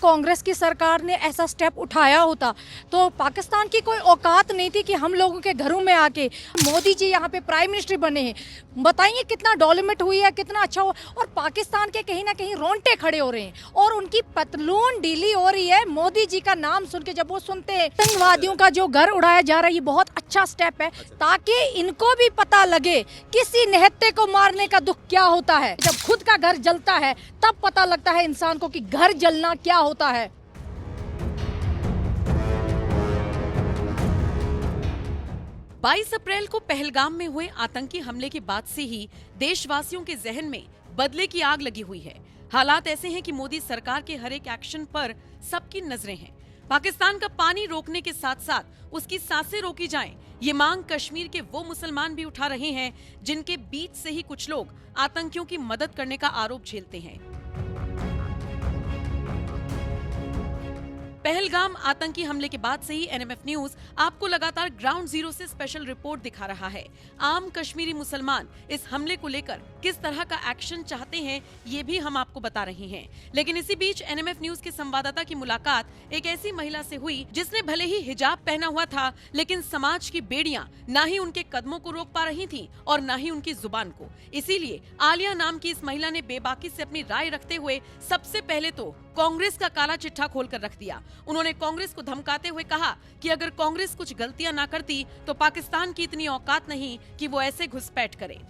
कांग्रेस की सरकार ने ऐसा स्टेप उठाया होता तो पाकिस्तान की कोई औकात नहीं थी कि हम लोगों के घरों में आके मोदी जी यहाँ पे प्राइम मिनिस्टर बने हैं। बताइए कितना डेवलपमेंट हुई है, कितना अच्छा हुआ। और पाकिस्तान के कहीं ना कहीं रोंगटे खड़े हो रहे हैं और उनकी पतलून ढीली हो रही है मोदी जी का नाम सुन के। जब वो सुनते हैं आतंकवादियों का जो घर उड़ाया जा रहा है, ये बहुत अच्छा स्टेप है ताकि इनको भी पता लगे किसी निहत्थे को मारने का दुख क्या होता है। जब खुद का घर जलता है तब पता लगता है इंसान को कि घर जलना क्या होता है। 22 अप्रैल को पहलगाम में हुए आतंकी हमले के बाद से ही देशवासियों के जहन में बदले की आग लगी हुई है। हालात ऐसे हैं कि मोदी सरकार के हर एक एक्शन पर सबकी नजरें हैं। पाकिस्तान का पानी रोकने के साथ साथ उसकी सांसें रोकी जाएं, ये मांग कश्मीर के वो मुसलमान भी उठा रहे हैं जिनके बीच से ही कुछ लोग आतंकियों की मदद करने का आरोप झेलते हैं। पहलगाम आतंकी हमले के बाद से ही एनएमएफ न्यूज आपको लगातार ग्राउंड जीरो से स्पेशल रिपोर्ट दिखा रहा है। आम कश्मीरी मुसलमान इस हमले को लेकर किस तरह का एक्शन चाहते हैं, ये भी हम आपको बता रहे हैं। लेकिन इसी बीच एनएमएफ न्यूज के संवाददाता की मुलाकात एक ऐसी महिला से हुई जिसने भले ही हिजाब पहना हुआ था, लेकिन समाज की बेड़ियां ना ही उनके कदमों को रोक पा रही थी और ना ही उनकी जुबान को। इसीलिए आलिया नाम की इस महिला ने बेबाकी से अपनी राय रखते हुए सबसे पहले तो कांग्रेस का काला चिट्ठा खोलकर रख दिया। उन्होंने कांग्रेस को धमकाते हुए कहा कि अगर कांग्रेस कुछ गलतियां ना करती तो पाकिस्तान की इतनी औकात नहीं कि वो ऐसे घुसपैठ करे।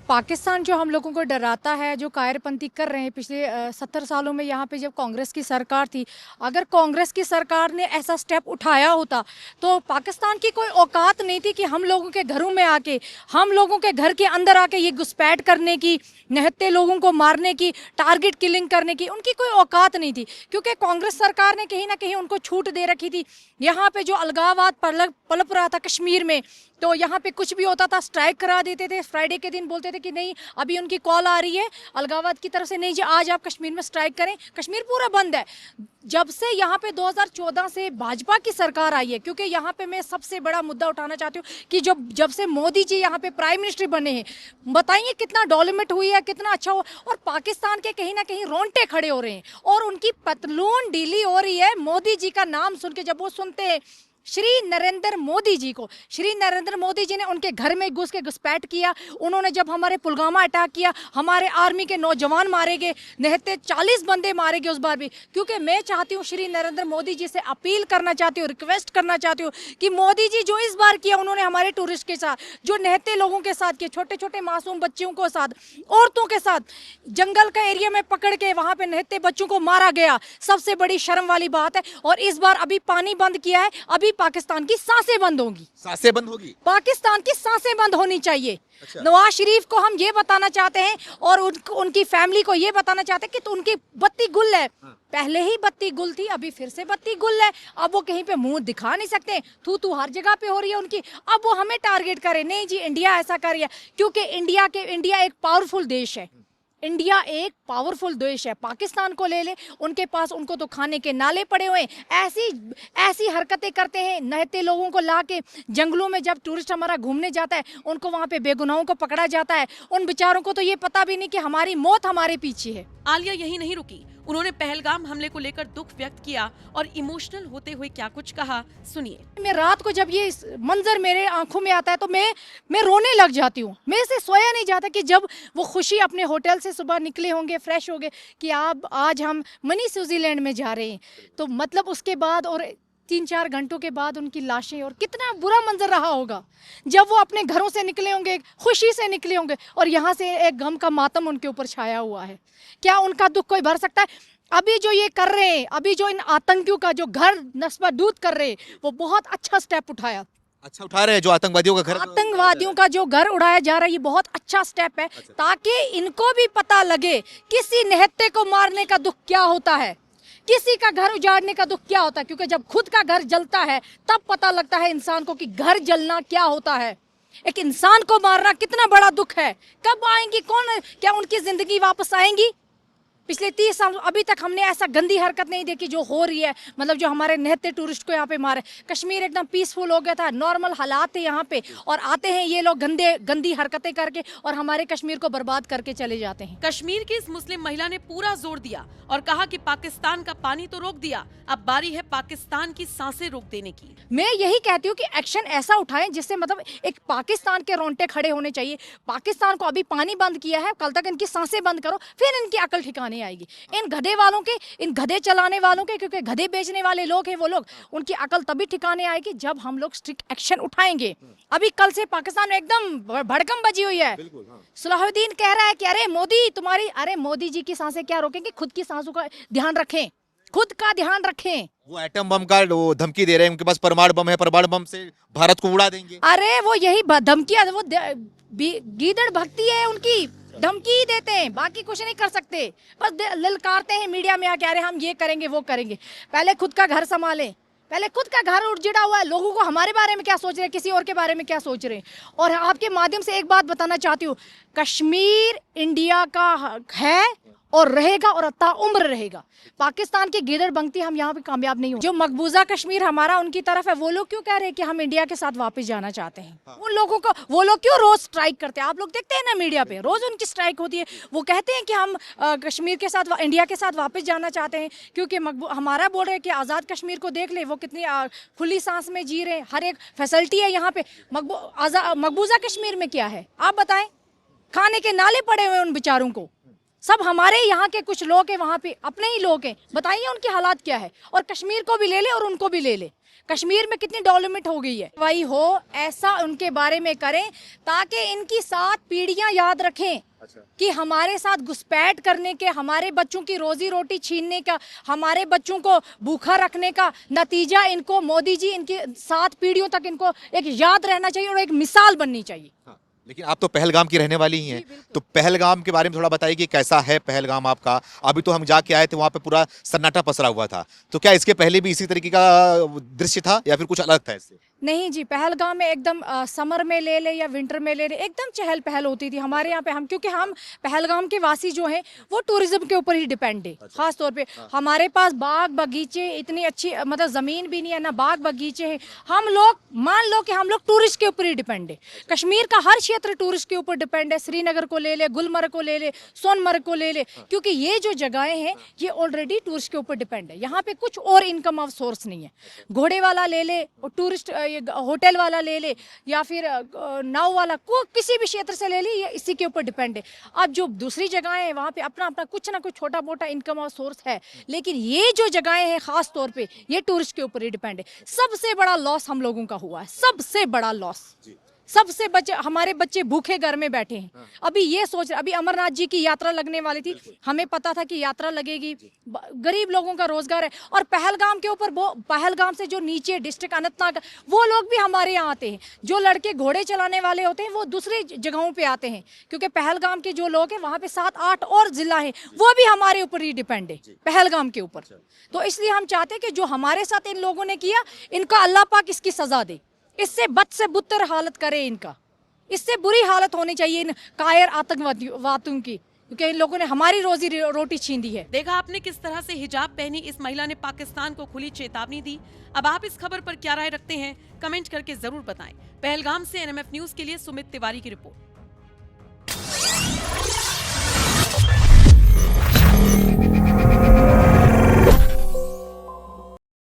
पाकिस्तान जो हम लोगों को डराता है, जो कायरपंथी कर रहे हैं पिछले 70 सालों में, यहाँ पे जब कांग्रेस की सरकार थी, अगर कांग्रेस की सरकार ने ऐसा स्टेप उठाया होता तो पाकिस्तान की कोई औकात नहीं थी कि हम लोगों के घरों में आके, हम लोगों के घर के अंदर आके ये घुसपैठ करने की, निहत्थे लोगों को मारने की, टारगेट किलिंग करने की उनकी कोई औकात नहीं थी। क्योंकि कांग्रेस सरकार ने कहीं ना कहीं उनको छूट दे रखी थी। यहाँ पे जो अलगाववाद पलप रहा था कश्मीर में, तो यहाँ पे कुछ भी होता था स्ट्राइक करा देते थे। फ्राइडे के दिन बोलते थे कि नहीं, अभी उनकी कॉल आ रही है अलगाववाद की तरफ से, नहीं जी आज आप कश्मीर में स्ट्राइक करें, कश्मीर पूरा बंद है। जब से यहाँ पे 2014 से भाजपा की सरकार आई है, क्योंकि यहाँ पे मैं सबसे बड़ा मुद्दा उठाना चाहती हूँ कि जब से मोदी जी यहाँ पे प्राइम मिनिस्टर बने हैं, बताइए कितना डेवलपमेंट हुई है, कितना अच्छा हुआ। और पाकिस्तान के कहीं ना कहीं रोंगटे खड़े हो रहे हैं और उनकी पतलून ढीली हो रही है मोदी जी का नाम सुन के। जब वो सुनते हैं श्री नरेंद्र मोदी जी को, श्री नरेंद्र मोदी जी ने उनके घर में घुस के घुसपैठ किया। उन्होंने जब हमारे पुलवामा अटैक किया, हमारे आर्मी के नौजवान मारे गए, निहत्थे 40 बंदे मारे गए उस बार भी। क्योंकि मैं चाहती हूँ, श्री नरेंद्र मोदी जी से अपील करना चाहती हूँ, रिक्वेस्ट करना चाहती हूँ कि मोदी जी जो इस बार किया, उन्होंने हमारे टूरिस्ट के साथ, जो निहत्थे लोगों के साथ किए, छोटे छोटे मासूम बच्चों के साथ, औरतों के साथ, जंगल का एरिया में पकड़ के वहाँ पे निहत्थे बच्चों को मारा गया, सबसे बड़ी शर्म वाली बात है। और इस बार अभी पानी बंद किया है, अभी पाकिस्तान की सांसें बंद होंगी, सांसें बंद होगी, पाकिस्तान की सांसें बंद होनी चाहिए। अच्छा। नवाज शरीफ को हम ये बताना चाहते हैं और उनकी फैमिली को ये बताना चाहते हैं कि तो उनकी बत्ती गुल है। पहले ही बत्ती गुल थी, अभी फिर से बत्ती गुल है। अब वो कहीं पे मुंह दिखा नहीं सकते, थू थू हर जगह पे हो रही है उनकी। अब वो हमें टारगेट करे, नहीं जी इंडिया ऐसा कर रही है, क्योंकि इंडिया एक पावरफुल देश है। इंडिया एक पावरफुल देश है। पाकिस्तान को ले ले, उनके पास उनको तो खाने के नाले पड़े हुए हैं। ऐसी हरकतें करते हैं, नहते लोगों को ला के जंगलों में, जब टूरिस्ट हमारा घूमने जाता है उनको वहाँ पे बेगुनाहों को पकड़ा जाता है। उन बेचारों को तो ये पता भी नहीं कि हमारी मौत हमारे पीछे है। आलिया यही नहीं रुकी, उन्होंने पहलगाम हमले को लेकर दुख व्यक्त किया और इमोशनल होते हुए क्या कुछ कहा, सुनिए। मैं रात को जब ये मंजर मेरे आंखों में आता है तो मैं रोने लग जाती हूँ। मेरे से सोया नहीं जाता कि जब वो खुशी अपने होटल से सुबह निकले होंगे, फ्रेश हो गए कि आज हम मिनी स्विट्जरलैंड में जा रहे हैं, तो मतलब उसके बाद और 3-4 घंटों के बाद उनकी लाशें, और कितना बुरा मंजर रहा होगा जब वो अपने घरों से निकले होंगे, खुशी से निकले होंगे, और यहाँ से एक गम का मातम उनके ऊपर छाया हुआ है। क्या उनका दुख कोई भर सकता है? अभी जो ये कर रहे हैं, अभी जो इन आतंकियों का जो घर नस्बत कर रहे हैं, वो बहुत अच्छा स्टेप उठाया। अच्छा उठा रहे हैं, जो आतंकवादियों का जो घर उड़ाया जा रहा है, ये बहुत अच्छा स्टेप है। अच्छा। ताकि इनको भी पता लगे किसी निहत्थे को मारने का दुख क्या होता है, किसी का घर उजाड़ने का दुख क्या होता है। क्योंकि जब खुद का घर जलता है तब पता लगता है इंसान को कि घर जलना क्या होता है। एक इंसान को मारना कितना बड़ा दुख है। कब आएंगी, क्या उनकी जिंदगी वापस आएंगी? पिछले 30 साल अभी तक हमने ऐसा गंदी हरकत नहीं देखी जो हो रही है। मतलब जो हमारे निहत्थे टूरिस्ट को यहाँ पे मारे, कश्मीर एकदम पीसफुल हो गया था, नॉर्मल हालात थे यहाँ पे, और आते हैं ये लोग गंदी हरकतें करके और हमारे कश्मीर को बर्बाद करके चले जाते हैं। कश्मीर की इस मुस्लिम महिला ने पूरा जोर दिया और कहा कि पाकिस्तान का पानी तो रोक दिया, अब बारी है पाकिस्तान की सांसें रोक देने की। मैं यही कहती हूँ कि एक्शन ऐसा उठाएं जिससे मतलब एक पाकिस्तान के रोंगटे खड़े होने चाहिए। पाकिस्तान को अभी पानी बंद किया है, कल तक इनकी सांसें बंद करो, फिर इनकी अकल ठिकाने आएगी। इन गधे वालों के, इन गधे चलाने वालों के, क्योंकि गधे बेचने वाले लोग हैं वो लोग, उनकी अकल तभी ठिकाने आएगी जब हम लोग स्ट्रिक्ट एक्शन उठाएंगे। अभी कल से पाकिस्तान में एकदम भड़कम बजी हुई है। सलाहुद्दीन कह रहा है कि अरे मोदी तुम्हारी, अरे मोदी जी की सांसें क्या रोकेंगे, खुद की सांसों का ध्यान रखें, खुद का ध्यान रखें। वो एटम बम का वो धमकी दे रहे हैं, उनके पास परमाणु बम है, परमाणु बम से भारत को उड़ा देंगे। अरे वो यही धमकी, वो गीदड़ भक्ति है उनकी, धमकी ही देते हैं, बाकी कुछ नहीं कर सकते, बस ललकारते हैं मीडिया में आके, अरे हम ये करेंगे वो करेंगे। पहले खुद का घर संभालें, पहले खुद का घर उजड़ा हुआ है, लोगों को हमारे बारे में क्या सोच रहे हैं, किसी और के बारे में क्या सोच रहे हैं। और आपके माध्यम से एक बात बताना चाहती हूँ, कश्मीर इंडिया का है और रहेगा और अता उम्र रहेगा। पाकिस्तान की गीदड़ बंगती हम यहाँ पे कामयाब नहीं हो। जो मकबूजा कश्मीर हमारा उनकी तरफ है, वो लोग क्यों कह रहे हैं कि हम इंडिया के साथ वापस जाना चाहते हैं। उन लोगों को, वो लोग क्यों रोज स्ट्राइक करते हैं, आप लोग देखते हैं ना मीडिया पे, रोज उनकी स्ट्राइक होती है। वो कहते हैं कि हम कश्मीर के साथ, इंडिया के साथ वापस जाना चाहते हैं, क्योंकि हमारा बोल रहे हैं कि आज़ाद कश्मीर को देख ले, वो कितनी खुली सांस में जी रहे हैं, हर एक फैसिलिटी है यहाँ पे। मकबूजा कश्मीर में क्या है आप बताएं, खाने के नाले पड़े हुए उन बेचारों को। सब हमारे यहाँ के कुछ लोग हैं वहाँ पे, अपने ही लोग हैं, बताइए उनकी हालात क्या है। और कश्मीर को भी ले ले और उनको भी ले ले, कश्मीर में कितनी डेवलपमेंट हो गई है। वही हो ऐसा उनके बारे में करें ताकि इनकी 7 पीढ़ियां याद रखें कि हमारे साथ घुसपैठ करने के, हमारे बच्चों की रोजी रोटी छीनने का, हमारे बच्चों को भूखा रखने का नतीजा इनको मोदी जी, इनकी 7 पीढ़ियों तक इनको एक याद रहना चाहिए और एक मिसाल बननी चाहिए। लेकिन आप तो पहलगाम की रहने वाली ही हैं, तो पहलगाम के बारे में थोड़ा बताइए कि कैसा है पहलगाम आपका। अभी तो हम जाके आए थे, वहाँ पे पूरा सन्नाटा पसरा हुआ था, तो क्या इसके पहले भी इसी तरीके का दृश्य था या फिर कुछ अलग था इससे? नहीं जी, पहलगाम में एकदम समर में ले ले या विंटर में ले ले, एकदम चहल पहल होती थी हमारे यहाँ पे। हम क्योंकि हम पहलगाम के वासी जो हैं वो टूरिज्म के ऊपर ही डिपेंड है। खास तौर पे हमारे पास बाग बगीचे, इतनी अच्छी मतलब ज़मीन भी नहीं है ना, बाग बगीचे हैं। हम लोग मान लो कि हम लोग टूरिस्ट के ऊपर ही डिपेंड है। कश्मीर का हर क्षेत्र टूरिस्ट के ऊपर डिपेंड है। श्रीनगर को ले ले, गुलमर्ग को ले ले, सोनमर्ग को ले ले, क्योंकि ये जो जगहें हैं ये ऑलरेडी टूरिस्ट के ऊपर डिपेंड है। यहाँ पे कुछ और इनकम ऑफ सोर्स नहीं है। घोड़े वाला ले ले, टूरिस्ट होटल वाला ले ले, या फिर नाव वाला, को किसी भी क्षेत्र से ले ले, ये इसी के ऊपर डिपेंड है। अब जो दूसरी जगहें हैं वहाँ पे अपना अपना कुछ ना कुछ छोटा मोटा इनकम और सोर्स है, लेकिन ये जो जगहें हैं खास तौर पे ये टूरिस्ट के ऊपर ही डिपेंड है। सबसे बड़ा लॉस हम लोगों का हुआ है, सबसे बड़ा लॉस। सबसे हमारे बच्चे भूखे घर में बैठे हैं। अभी ये सोच, अभी अमरनाथ जी की यात्रा लगने वाली थी, हमें पता था कि यात्रा लगेगी, गरीब लोगों का रोजगार है। और पहलगाम के ऊपर, वो पहलगाम से जो नीचे डिस्ट्रिक्ट अनंतनाग, वो लोग भी हमारे यहाँ आते हैं। जो लड़के घोड़े चलाने वाले होते हैं वो दूसरी जगहों पे आते हैं, क्योंकि पहलगाम के जो लोग हैं वहाँ पे 7-8 और जिला है, वो भी हमारे ऊपर ही डिपेंड है, पहलगाम के ऊपर। तो इसलिए हम चाहते हैं कि जो हमारे साथ इन लोगों ने किया, इनका अल्लाह पाक इसकी सजा दे, इससे बद से बदतर हालत करे इनका, इससे बुरी हालत होनी चाहिए इन कायर आतंकवादियों की, क्योंकि इन लोगों ने हमारी रोजी रोटी छीन दी है। देखा आपने किस तरह से हिजाब पहनी इस महिला ने पाकिस्तान को खुली चेतावनी दी। अब आप इस खबर पर क्या राय रखते हैं, कमेंट करके जरूर बताएं। पहलगाम से NMF न्यूज के लिए सुमित तिवारी की रिपोर्ट।